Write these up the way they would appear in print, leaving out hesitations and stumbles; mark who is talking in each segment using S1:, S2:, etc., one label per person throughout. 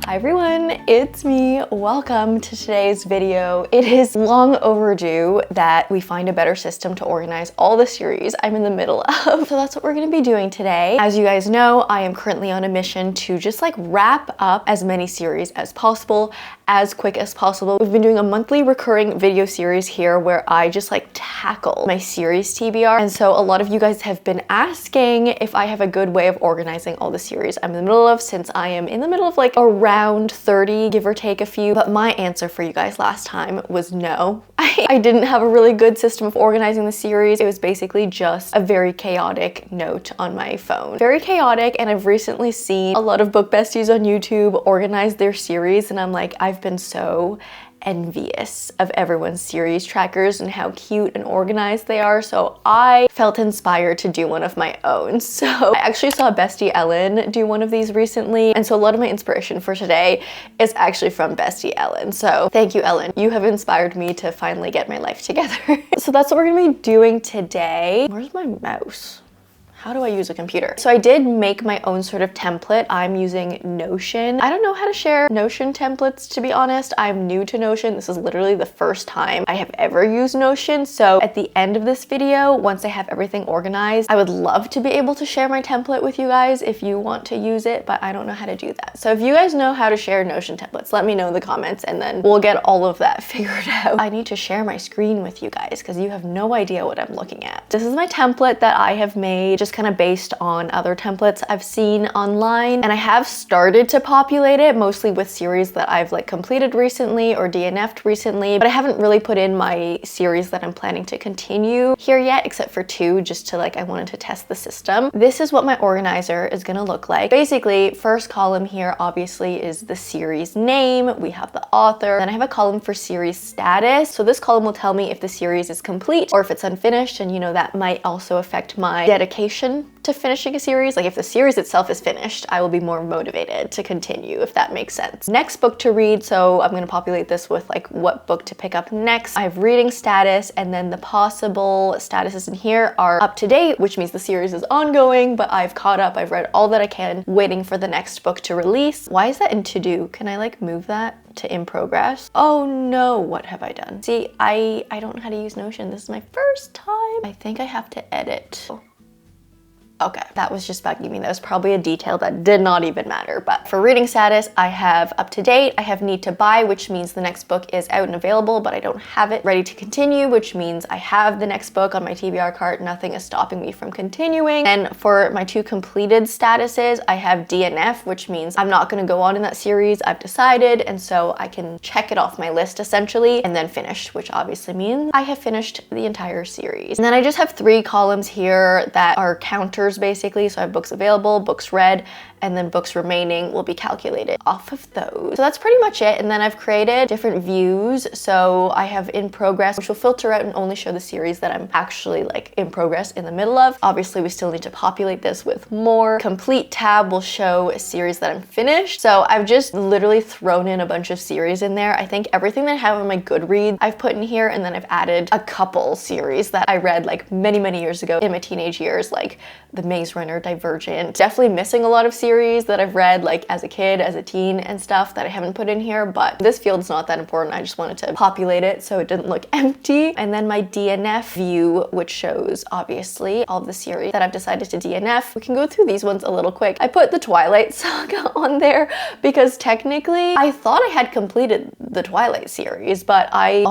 S1: Hi everyone, it's me. Welcome to today's video. It is long overdue that we find a better system to organize all the series I'm in the middle of. So that's what we're gonna be doing today. As you guys know, I am currently on a mission to just like wrap up as many series as possible, as quick as possible. We've been doing a monthly recurring video series here where I just like tackle my series TBR. And so a lot of you guys have been asking if I have a good way of organizing all the series I'm in the middle of, since I am in the middle of like around 30, give or take a few. But my answer for you guys last time was no. I didn't have a really good system of organizing the series. It was basically just a very chaotic note on my phone. Very chaotic, and I've recently seen a lot of book besties on YouTube organize their series, and I'm like, I've been so envious of everyone's series trackers and how cute and organized they are, so I felt inspired to do one of my own. So I actually saw Bestie Ellen do one of these recently, and so a lot of my inspiration for today is actually from Bestie Ellen. So thank you, Ellen. You have inspired me to finally get my life together. So that's what we're gonna be doing today. Where's my mouse? How do I use a computer? So I did make my own sort of template. I'm using Notion. I don't know how to share Notion templates, to be honest. I'm new to Notion. This is literally the first time I have ever used Notion. So at the end of this video, once I have everything organized, I would love to be able to share my template with you guys if you want to use it, but I don't know how to do that. So if you guys know how to share Notion templates, let me know in the comments and then we'll get all of that figured out. I need to share my screen with you guys because you have no idea what I'm looking at. This is my template that I have made, just kind of based on other templates I've seen online, and I have started to populate it mostly with series that I've like completed recently or DNF'd recently, but I haven't really put in my series that I'm planning to continue here yet, except for two, just to like, I wanted to test the system. This is what my organizer is gonna look like. Basically, first column here obviously is the series name. We have the author. Then I have a column for series status. So this column will tell me if the series is complete or if it's unfinished, and you know, that might also affect my dedication to finishing a series. Like if the series itself is finished, I will be more motivated to continue, if that makes sense. Next book to read, so I'm gonna populate this with like what book to pick up next. I have reading status, and then the possible statuses in here are up to date, which means the series is ongoing, but I've caught up, I've read all that I can, waiting for the next book to release. Why is that in to do? Can I like move that to in progress? Oh no, what have I done? See, I don't know how to use Notion. This is my first time. I think I have to edit. Okay, that was just bugging me. That was probably a detail that did not even matter. But for reading status, I have up to date, I have need to buy, which means the next book is out and available, but I don't have it. Ready to continue, which means I have the next book on my TBR cart. Nothing is stopping me from continuing. And for my two completed statuses, I have DNF, which means I'm not gonna go on in that series. I've decided, and so I can check it off my list essentially, and then finish, which obviously means I have finished the entire series. And then I just have three columns here that are counters basically. So I have books available, books read, and then books remaining will be calculated off of those. So that's pretty much it. And then I've created different views. So I have in progress, which will filter out and only show the series that I'm actually like in progress in the middle of. Obviously, we still need to populate this with more. Complete tab will show a series that I'm finished. So I've just literally thrown in a bunch of series in there. I think everything that I have on my Goodreads, I've put in here, and then I've added a couple series that I read like many, many years ago in my teenage years, like The Maze Runner, Divergent. Definitely missing a lot of series that I've read like as a kid, as a teen and stuff that I haven't put in here, but this field's not that important. I just wanted to populate it so it didn't look empty. And then my DNF view, which shows obviously all of the series that I've decided to DNF. We can go through these ones a little quick. I put the Twilight Saga on there because technically I thought I had completed the Twilight series, but I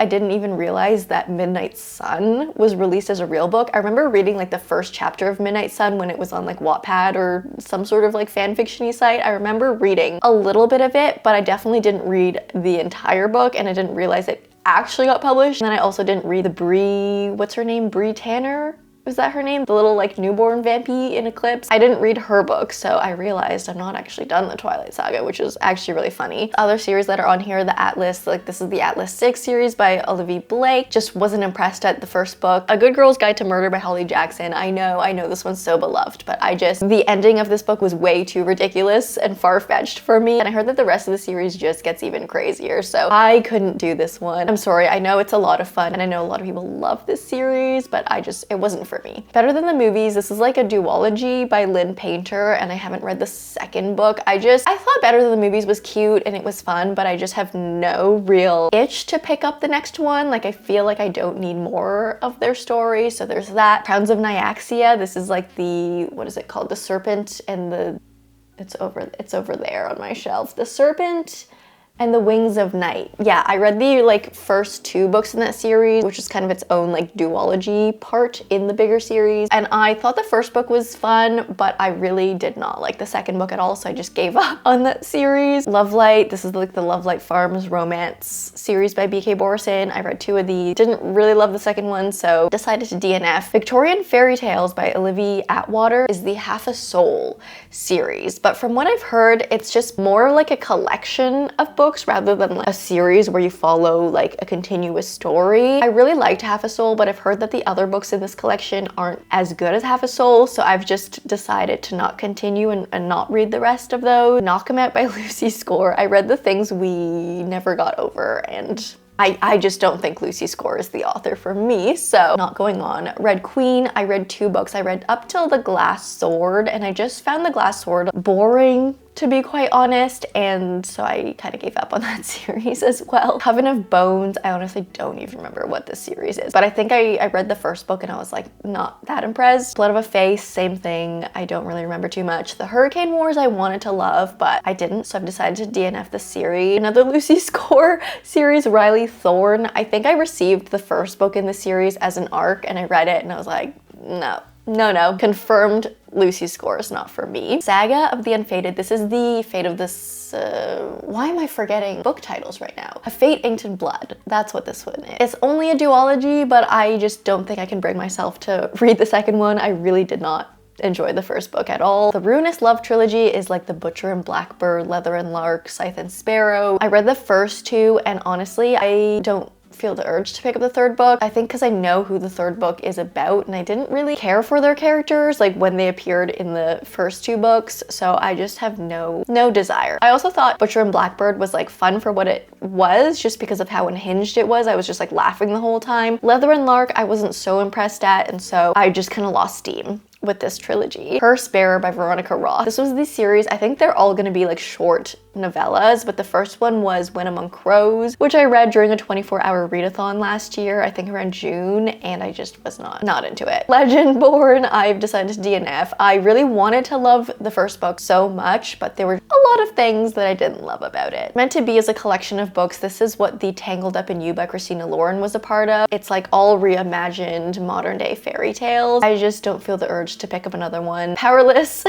S1: didn't even realize that Midnight Sun was released as a real book. I remember reading like the first chapter of Midnight Sun when it was on like Wattpad or some sort of like fan fiction-y site. I remember reading a little bit of it, but I definitely didn't read the entire book, and I didn't realize it actually got published. And then I also didn't read the what's her name? Brie Tanner? Was that her name? The little like newborn vampy in Eclipse. I didn't read her book, so I realized I'm not actually done the Twilight Saga, which is actually really funny. Other series that are on here, the Atlas, like this is the Atlas 6 series by Olivia Blake. Just wasn't impressed at the first book. A Good Girl's Guide to Murder by Holly Jackson. I know this one's so beloved, but the ending of this book was way too ridiculous and far-fetched for me. And I heard that the rest of the series just gets even crazier, so I couldn't do this one. I'm sorry, I know it's a lot of fun, and I know a lot of people love this series, but it wasn't for for me. Better Than the Movies, this is like a duology by Lynn Painter, and I haven't read the second book. I thought Better Than the Movies was cute and it was fun, but I just have no real itch to pick up the next one. Like, I feel like I don't need more of their story, so there's that. Crowns of Nyaxia, this is like the, what is it called? The Serpent and the, it's over there on my shelf. The Serpent and the Wings of Night. Yeah, I read the like first 2 books in that series, which is kind of its own like duology part in the bigger series. And I thought the first book was fun, but I really did not like the second book at all, so I just gave up on that series. Lovelight, this is like the Lovelight Farms romance series by B.K. Borison. I read 2 of these, didn't really love the second one, so decided to DNF. Victorian Fairy Tales by Olivia Atwater is the Half a Soul series, but from what I've heard, it's just more like a collection of books rather than like a series where you follow like a continuous story. I really liked Half a Soul, but I've heard that the other books in this collection aren't as good as Half a Soul, so I've just decided to not continue and not read the rest of those. Knock 'Em Out by Lucy Score. I read The Things We Never Got Over, and I just don't think Lucy Score is the author for me, so not going on. Red Queen, I read 2 books. I read up till The Glass Sword, and I just found The Glass Sword boring, to be quite honest, and so I kind of gave up on that series as well. Coven of Bones, I honestly don't even remember what this series is, but I think I read the first book and I was like not that impressed. Blood of a Face, same thing. I don't really remember too much. The Hurricane Wars I wanted to love, but I didn't, so I've decided to DNF the series. Another Lucy Score series, Riley Thorne. I think I received the first book in the series as an ARC and I read it and I was like, no. Confirmed Lucy Score is not for me. Saga of the Unfated. This is the fate of this, why am I forgetting book titles right now? A Fate Inked in Blood. That's what this one is. It's only a duology, but I just don't think I can bring myself to read the second one. I really did not enjoy the first book at all. The Ruinous Love trilogy is like The Butcher and Blackbird, Leather and Lark, Scythe and Sparrow. I read the first 2 and honestly, I don't feel the urge to pick up the third book. I think because I know who the third book is about and I didn't really care for their characters like when they appeared in the first 2 books, so I just have no desire. I also thought Butcher and Blackbird was like fun for what it was, just because of how unhinged it was. I was just like laughing the whole time. Leather and Lark I wasn't so impressed at, and so I just kind of lost steam with this trilogy. Purse Bearer by Veronica Roth. This was the series, I think they're all gonna be like short novellas, but the first one was When Among Crows, which I read during a 24-hour readathon last year, I think around June, and I just was not into it. Legendborn, I've decided to DNF. I really wanted to love the first book so much, but there were a lot of things that I didn't love about it. Meant to Be is a collection of books. This is what the Tangled Up in You by Christina Lauren was a part of. It's like all reimagined modern day fairy tales. I just don't feel the urge to pick up another one. Powerless.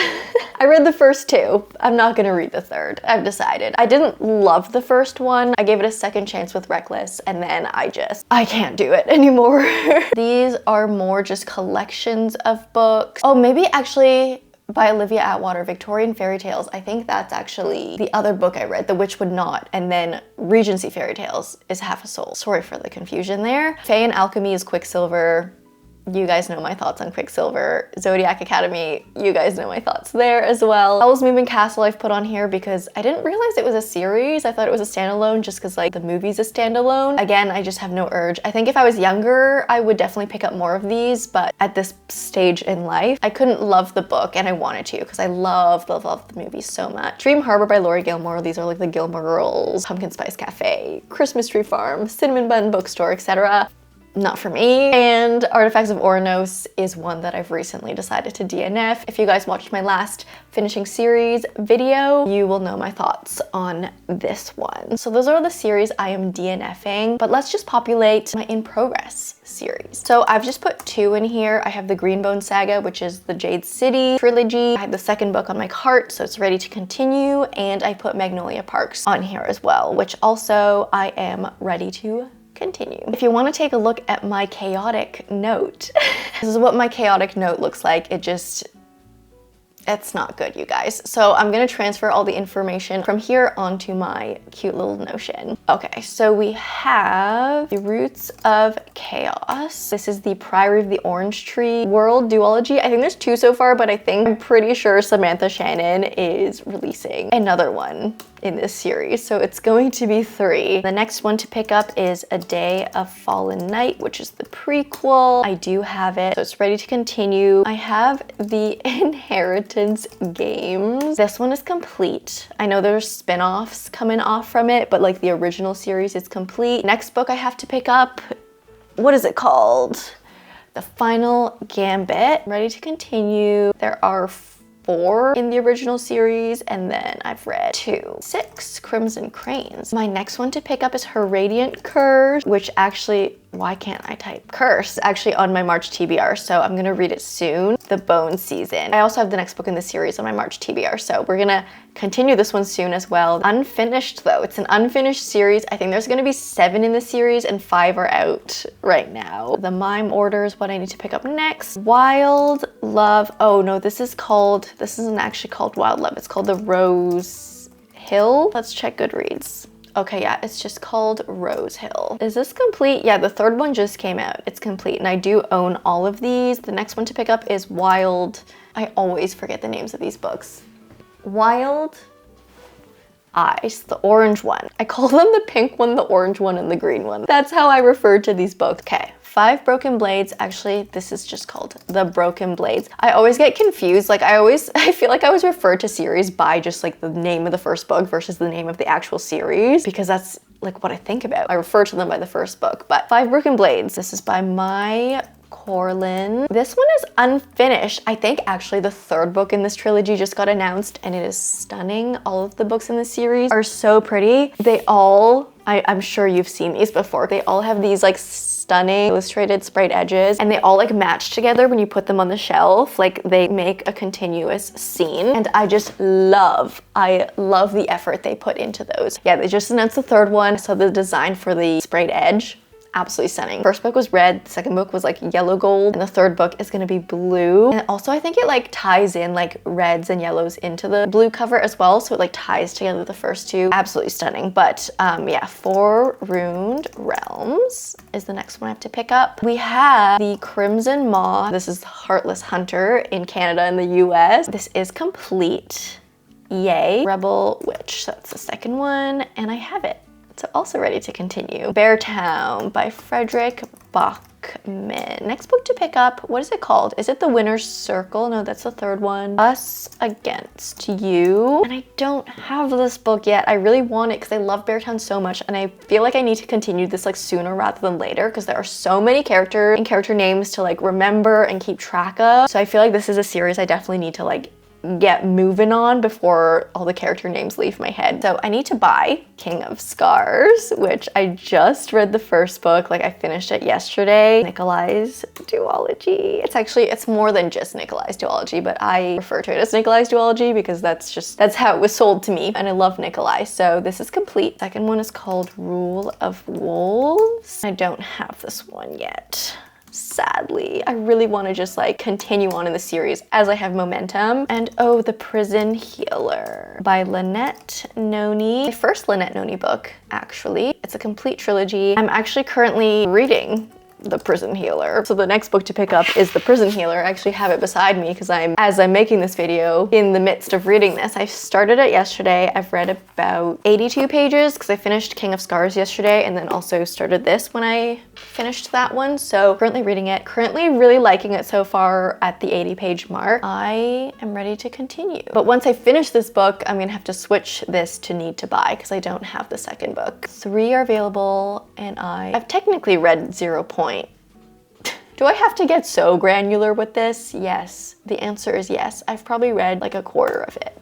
S1: I read the first 2. I'm not gonna read the third. I've decided. I didn't love the first one. I gave it a second chance with Reckless, and then I can't do it anymore. These are more just collections of books. Oh, maybe actually by Olivia Atwater, Victorian Fairy Tales. I think that's actually the other book I read, The Witch Would Not, and then Regency Fairy Tales is Half a Soul. Sorry for the confusion there. Fae and Alchemy is Quicksilver. You guys know my thoughts on Quicksilver. Zodiac Academy, you guys know my thoughts there as well. Howl's Moving Castle I've put on here because I didn't realize it was a series. I thought it was a standalone just because like the movie's a standalone. Again, I just have no urge. I think if I was younger, I would definitely pick up more of these, but at this stage in life, I couldn't love the book and I wanted to because I love the movie so much. Dream Harbor by Laurie Gilmore. These are like the Gilmore Girls, Pumpkin Spice Cafe, Christmas Tree Farm, Cinnamon Bun Bookstore, etc. Not for me. And Artifacts of Oranos is one that I've recently decided to DNF. If you guys watched my last finishing series video, you will know my thoughts on this one. So those are the series I am DNFing, but let's just populate my in progress series. So I've just put 2 in here. I have the Greenbone Saga, which is the Jade City trilogy. I have the second book on my cart, so it's ready to continue. And I put Magnolia Parks on here as well, which also I am ready to continue. If you want to take a look at my chaotic note, this is what my chaotic note looks like. It's not good, you guys. So I'm gonna transfer all the information from here onto my cute little Notion. Okay, so we have the Roots of Chaos. This is the Priory of the Orange Tree World duology. I think there's 2 so far, but I'm pretty sure Samantha Shannon is releasing another one in this series, so it's going to be 3. The next one to pick up is A Day of Fallen Night, which is the prequel. I do have it, so it's ready to continue. I have the Inheritance games. This one is complete. I know there's spin-offs coming off from it, but like the original series is complete. Next book I have to pick up, what is it called? The Final Gambit. Ready to continue. There are 4 in the original series, and then I've read 2. 6 Crimson Cranes. My next one to pick up is Her Radiant Curse, which actually, why can't I type curse? Actually on my March TBR, so I'm gonna read it soon. The Bone Season. I also have the next book in the series on my March TBR, so we're gonna continue this one soon as well. Unfinished though, it's an unfinished series. I think there's gonna be 7 in the series and 5 are out right now. The Mime Order is what I need to pick up next. Wild Love, oh no, this isn't actually called Wild Love, it's called The Rose Hill. Let's check Goodreads. Okay, yeah, it's just called Rose Hill. Is this complete? Yeah, the 3rd one just came out. It's complete, and I do own all of these. The next one to pick up is Wild. I always forget the names of these books. Wild Eyes, the orange one. I call them the pink one, the orange one, and the green one. That's how I refer to these books. Okay. 5 Broken Blades. Actually, this is just called The Broken Blades. I always get confused. Like I feel like I was referred to series by just like the name of the first book versus the name of the actual series, because that's like what I think about. I refer to them by the first book, but 5 Broken Blades. This is by Mai Corlin. This one is unfinished. I think actually the 3rd book in this trilogy just got announced, and it is stunning. All of the books in the series are so pretty. They all, I'm sure you've seen these before. They all have these like stunning illustrated sprayed edges, and they all like match together when you put them on the shelf. Like they make a continuous scene, and I love the effort they put into those. Yeah, they just announced the 3rd one, so the design for the sprayed edge, absolutely stunning. First book was red, the second book was like yellow gold, and the 3rd book is gonna be blue. And also I think it like ties in like reds and yellows into the blue cover as well, so it like ties together the first 2. Absolutely stunning. But yeah, 4 Ruined Realms is the next one I have to pick up. We have the Crimson Maw. This is Heartless Hunter in Canada and the US. This is complete. Yay. Rebel Witch, so that's the 2nd one, and I have it. So also ready to continue. Beartown by Frederick Bachman. Next book to pick up, what is it called? Is it The Winner's Circle? No, that's the 3rd one. Us Against You. And I don't have this book yet. I really want it because I love Beartown so much, and I feel like I need to continue this like sooner rather than later, because there are so many characters and character names to like remember and keep track of. So I feel like this is a series I definitely need to like get moving on before all the character names leave my head. So I need to buy King of Scars, which I just read the 1st book. Like I finished it yesterday. Nikolai's duology. It's more than just Nikolai's duology, but I refer to it as Nikolai's duology because that's how it was sold to me, and I love Nikolai. So this is complete. 2nd one is called Rule of Wolves. I don't have this one yet. Sadly, I really want to just like continue on in the series as I have momentum. And oh, The Prison Healer by Lynette Noni. My first Lynette Noni book, actually. It's a complete trilogy. I'm actually currently reading The Prison Healer. So the next book to pick up is The Prison Healer. I actually have it beside me because as I'm making this video, in the midst of reading this. I started it yesterday. I've read about 82 pages because I finished King of Scars yesterday, and then also started this when I finished that one. So currently reading it, currently really liking it so far at the 80-page mark. I am ready to continue. But once I finish this book, I'm gonna have to switch this to need to buy because I don't have the 2nd book. 3 are available, and I've technically read 0 point. Do I have to get so granular with this? Yes. The answer is yes. I've probably read like a quarter of it.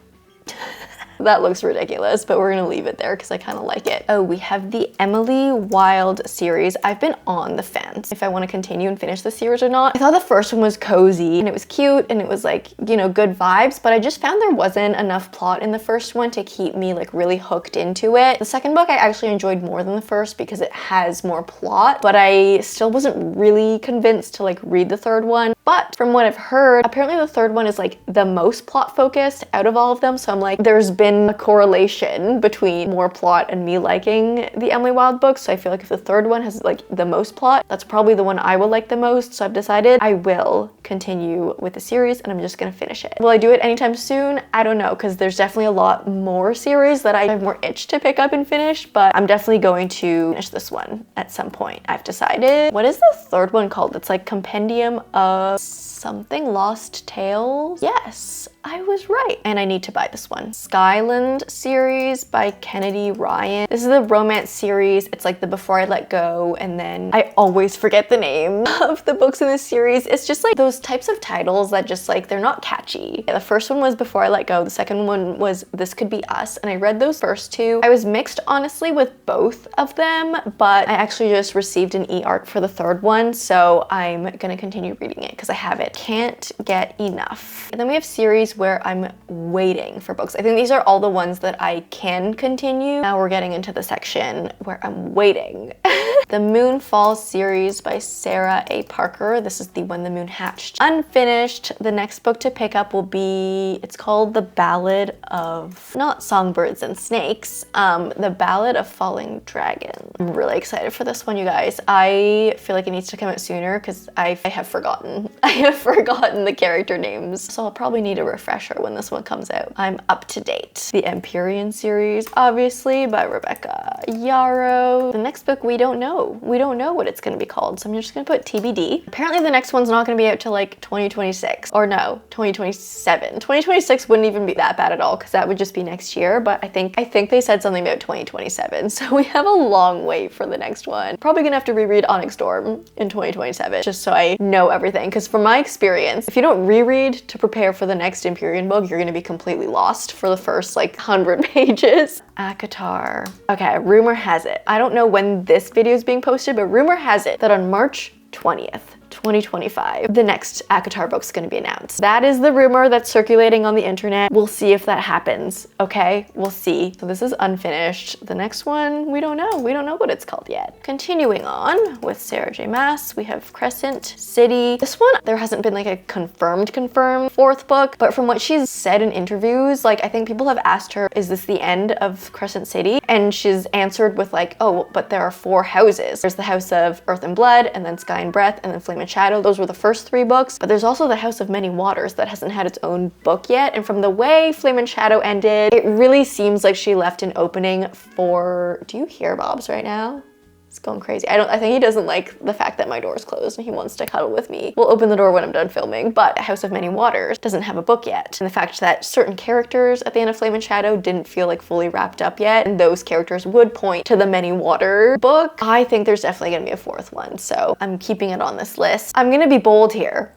S1: That looks ridiculous, but we're gonna leave it there because I kind of like it. Oh, we have the Emily Wilde series. I've been on the fence if I want to continue and finish the series or not. I thought the first one was cozy and it was cute and it was like, you know, good vibes, but I just found there wasn't enough plot in the first one to keep me like really hooked into it. The 2nd book I actually enjoyed more than the first because it has more plot, but I still wasn't really convinced to like read the 3rd one. But from what I've heard, apparently the 3rd one is like the most plot focused out of all of them. So I'm like, there's been a correlation between more plot and me liking the Emily Wilde books. So I feel like if the 3rd one has like the most plot, that's probably the one I will like the most. So I've decided I will continue with the series and I'm just gonna finish it. Will I do it anytime soon? I don't know, because there's definitely a lot more series that I have more itch to pick up and finish, but I'm definitely going to finish this one at some point. I've decided. What is the third one called? It's like Compendium of something, Lost Tales? Yes, I was right. And I need to buy this one. Skyland series by Kennedy Ryan. This is the romance series. It's like the Before I Let Go, and then I always forget the name of the books in this series. It's just like those types of titles that just like, they're not catchy. Yeah, the first one was Before I Let Go. The second one was This Could Be Us, and I read those first two. I was mixed honestly with both of them, but I actually just received an e-arc for the third one, so I'm gonna continue reading it because I have it. Can't get enough. And then we have series where I'm waiting for books. I think these are all the ones that I can continue. Now we're getting into the section where I'm waiting. The Moonfall series by Sarah A. Parker. This is the When the Moon Hatched. Unfinished. The next book to pick up will be, it's called The Ballad of, not Songbirds and Snakes, The Ballad of Falling Dragon. I'm really excited for this one, you guys. I feel like it needs to come out sooner because I have forgotten. I have forgotten the character names, so I'll probably need a refresher when this one comes out. I'm up to date. The Empyrean series, obviously, by Rebecca Yarrow. The next book, we don't know. We don't know what it's gonna be called, so I'm just gonna put TBD. Apparently the next one's not gonna be out till like 2026, or no, 2027. 2026 wouldn't even be that bad at all, because that would just be next year, but I think they said something about 2027, so we have a long wait for the next one. Probably gonna have to reread Onyx Storm in 2027, just so I know everything, because from my experience, if you don't reread to prepare for the next Empyrean book, you're gonna be completely lost for the first like 100 pages. ACOTAR. Okay, rumor has it. I don't know when this video is being posted, but rumor has it that on March 20th, 2025, the next ACOTAR book's gonna be announced. That is the rumor that's circulating on the internet. We'll see if that happens, okay? We'll see. So this is unfinished. The next one, we don't know. We don't know what it's called yet. Continuing on with Sarah J. Maas, we have Crescent City. This one, there hasn't been like a confirmed fourth book, but from what she's said in interviews, like I think people have asked her, is this the end of Crescent City? And she's answered with like, oh, but there are 4 houses. There's the House of Earth and Blood, and then Sky and Breath, and then Flame and Shadow. Those were the first 3 books, but there's also the House of Many Waters that hasn't had its own book yet. And from the way Flame and Shadow ended, it really seems like she left an opening for, do you hear Bob's right now? It's going crazy. I think he doesn't like the fact that my door is closed and he wants to cuddle with me. We'll open the door when I'm done filming, but House of Many Waters doesn't have a book yet. And the fact that certain characters at the end of Flame and Shadow didn't feel like fully wrapped up yet, and those characters would point to the Many Water book, I think there's definitely gonna be a 4th one. So I'm keeping it on this list. I'm gonna be bold here,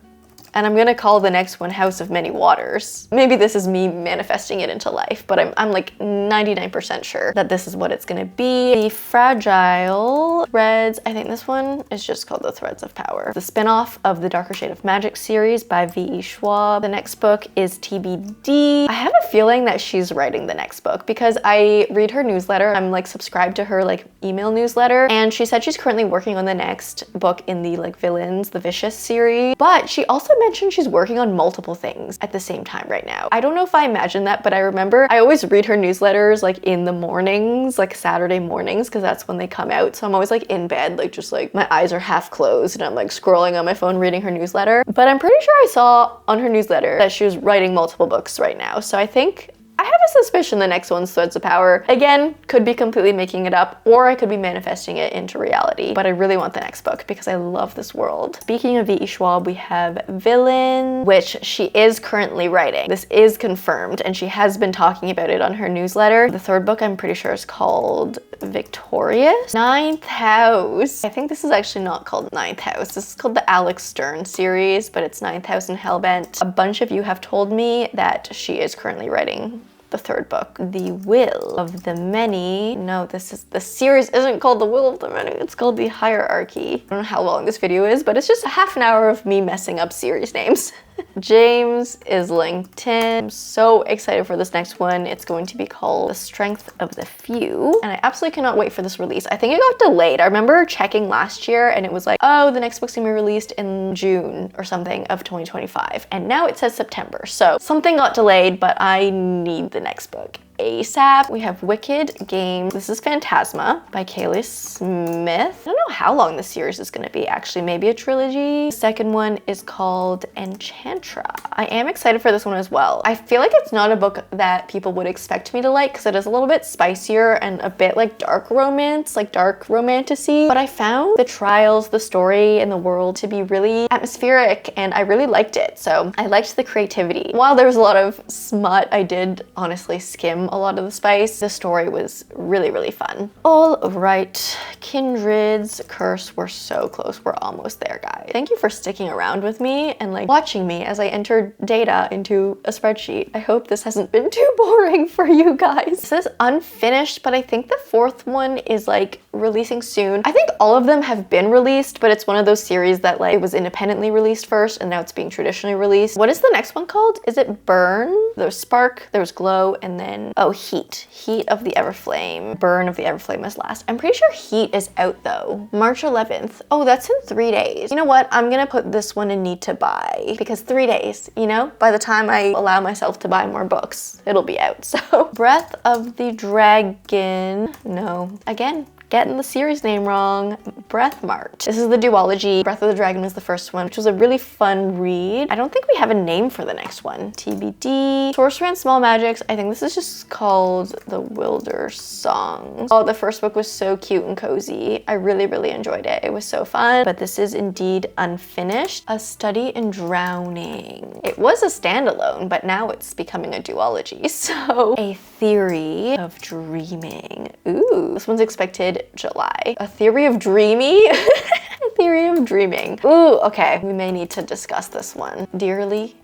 S1: and I'm gonna call the next one House of Many Waters. Maybe this is me manifesting it into life, but I'm like 99% sure that this is what it's gonna be. The Fragile Threads, I think this one is just called The Threads of Power. The spin-off of the Darker Shade of Magic series by V.E. Schwab. The next book is TBD. I have a feeling that she's writing the next book because I read her newsletter. I'm like subscribed to her like email newsletter, and she said she's currently working on the next book in the like Villains, the Vicious series, but she also mentioned she's working on multiple things at the same time right now. I don't know if I imagined that, but I remember I always read her newsletters like in the mornings, like Saturday mornings, because that's when they come out. So I'm always like in bed, like just like my eyes are half closed and I'm like scrolling on my phone reading her newsletter. But I'm pretty sure I saw on her newsletter that she was writing multiple books right now. So I think I have a suspicion the next one's Threads of Power. Again, could be completely making it up, or I could be manifesting it into reality, but I really want the next book because I love this world. Speaking of V.E. Schwab, we have Villain, which she is currently writing. This is confirmed, and she has been talking about it on her newsletter. The 3rd book I'm pretty sure is called Victorious. 9th House. I think this is actually not called 9th House. This is called the Alex Stern series, but it's 9th House and Hellbent. A bunch of you have told me that she is currently writing the 3rd book. The Will of the Many. No, the series isn't called The Will of the Many. It's called The Hierarchy. I don't know how long this video is, but it's just a half an hour of me messing up series names. James Islington. I'm so excited for this next one. It's going to be called The Strength of the Few, and I absolutely cannot wait for this release. I think it got delayed. I remember checking last year and it was like, oh, the next book's gonna be released in June or something of 2025, and now it says September. So something got delayed, but I need the next book ASAP. We have Wicked Games. This is Phantasma by Kaylee Smith. I don't know how long this series is going to be, actually. Maybe a trilogy. The second one is called Enchantra. I am excited for this one as well. I feel like it's not a book that people would expect me to like because it is a little bit spicier and a bit like dark romance, like dark romantasy. But I found the trials, the story, and the world to be really atmospheric, and I really liked it. So I liked the creativity. While there was a lot of smut, I did honestly skim a lot of the spice. The story was really, really fun. All right, Kindred's Curse. We're so close. We're almost there, guys. Thank you for sticking around with me and like watching me as I entered data into a spreadsheet. I hope this hasn't been too boring for you guys. This is unfinished, but I think the fourth one is like releasing soon. I think all of them have been released, but it's one of those series that like it was independently released first and now it's being traditionally released. What is the next one called? Is it Burn? There's Spark, there's Glow, and then, oh, Heat. Heat of the Everflame. Burn of the Everflame is last. I'm pretty sure Heat is out though. March 11th. Oh, that's in 3 days. You know what? I'm gonna put this one in need to buy because 3 days, you know? By the time I allow myself to buy more books, it'll be out, so. Breath of the Dragon. No. Again, getting the series name wrong. Breath Mart. This is the duology. Breath of the Dragon was the first one, which was a really fun read. I don't think we have a name for the next one. TBD. Sorcery and Small Magics. I think this is just called The Wilder Songs. Oh, the first book was so cute and cozy. I really, really enjoyed it. It was so fun, but this is indeed unfinished. A Study in Drowning. It was a standalone, but now it's becoming a duology. So, A Theory of Dreaming. Ooh, this one's expected July. A Theory of Dreamy? A Theory of Dreaming. Ooh, okay. We may need to discuss this one. Dearly.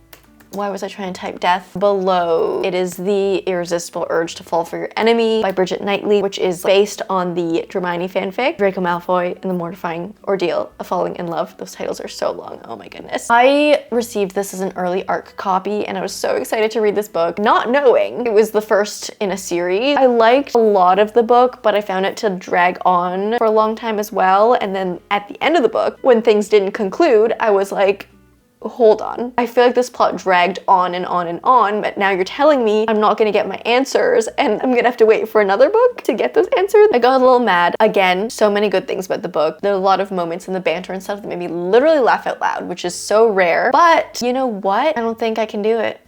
S1: Why was I trying to type death? Below. It is The Irresistible Urge to Fall for Your Enemy by Bridget Knightley, which is based on the Hermione fanfic, Draco Malfoy and the Mortifying Ordeal of Falling in Love. Those titles are so long. Oh my goodness. I received this as an early ARC copy and I was so excited to read this book, not knowing it was the first in a series. I liked a lot of the book, but I found it to drag on for a long time as well. And then at the end of the book, when things didn't conclude, I was like, hold on. I feel like this plot dragged on and on and on, but now you're telling me I'm not gonna get my answers and I'm gonna have to wait for another book to get those answers. I got a little mad. Again, so many good things about the book. There are a lot of moments in the banter and stuff that made me literally laugh out loud, which is so rare. But you know what? I don't think I can do it.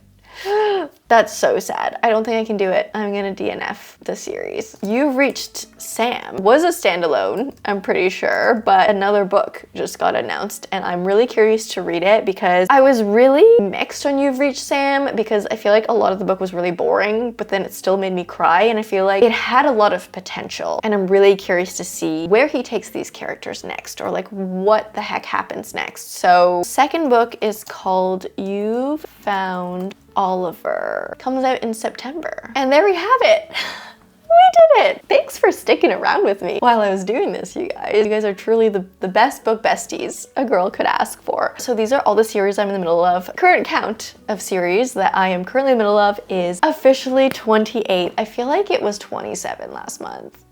S1: That's so sad. I don't think I can do it. I'm gonna DNF the series. You've Reached Sam was a standalone, I'm pretty sure, but another book just got announced and I'm really curious to read it because I was really mixed on You've Reached Sam because I feel like a lot of the book was really boring, but then it still made me cry and I feel like it had a lot of potential and I'm really curious to see where he takes these characters next or like what the heck happens next. So second book is called You've Found Oliver. Comes out in September. And there we have it. We did it! Thanks for sticking around with me while I was doing this, you guys. You guys are truly the best book besties a girl could ask for. So these are all the series I'm in the middle of. Current count of series that I am currently in the middle of is officially 28. I feel like it was 27 last month.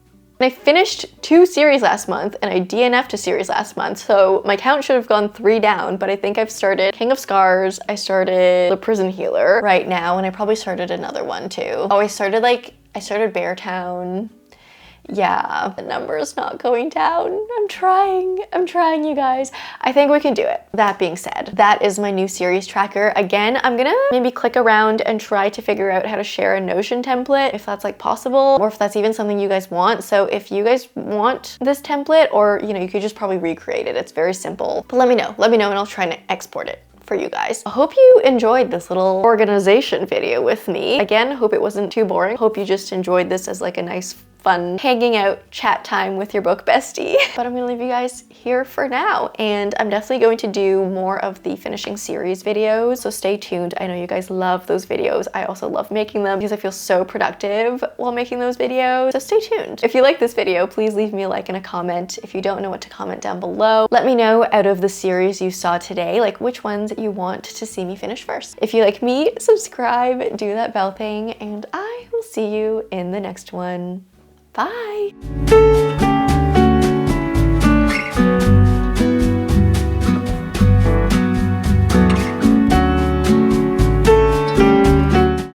S1: I finished 2 series last month and I DNF'd a series last month, so my count should have gone 3 down, but I think I've started King of Scars, I started The Prison Healer right now, and I probably started another one too. Oh, I started Beartown. Yeah, the number is not going down. I'm trying, you guys. I think we can do it. That being said, that is my new series tracker. Again, I'm gonna maybe click around and try to figure out how to share a Notion template, if that's like possible, or if that's even something you guys want. So if you guys want this template, or you know, you could just probably recreate it. It's very simple. But let me know and I'll try and export it for you guys. I hope you enjoyed this little organization video with me. Again, hope it wasn't too boring. Hope you just enjoyed this as like a nice fun hanging out chat time with your book bestie. But I'm gonna leave you guys here for now, and I'm definitely going to do more of the finishing series videos, so stay tuned. I know you guys love those videos. I also love making them because I feel so productive while making those videos, so stay tuned. If you like this video, please leave me a like and a comment. If you don't know what to comment down below, let me know out of the series you saw today, like which ones you want to see me finish first. If you like me, subscribe, do that bell thing, and I will see you in the next one. Bye!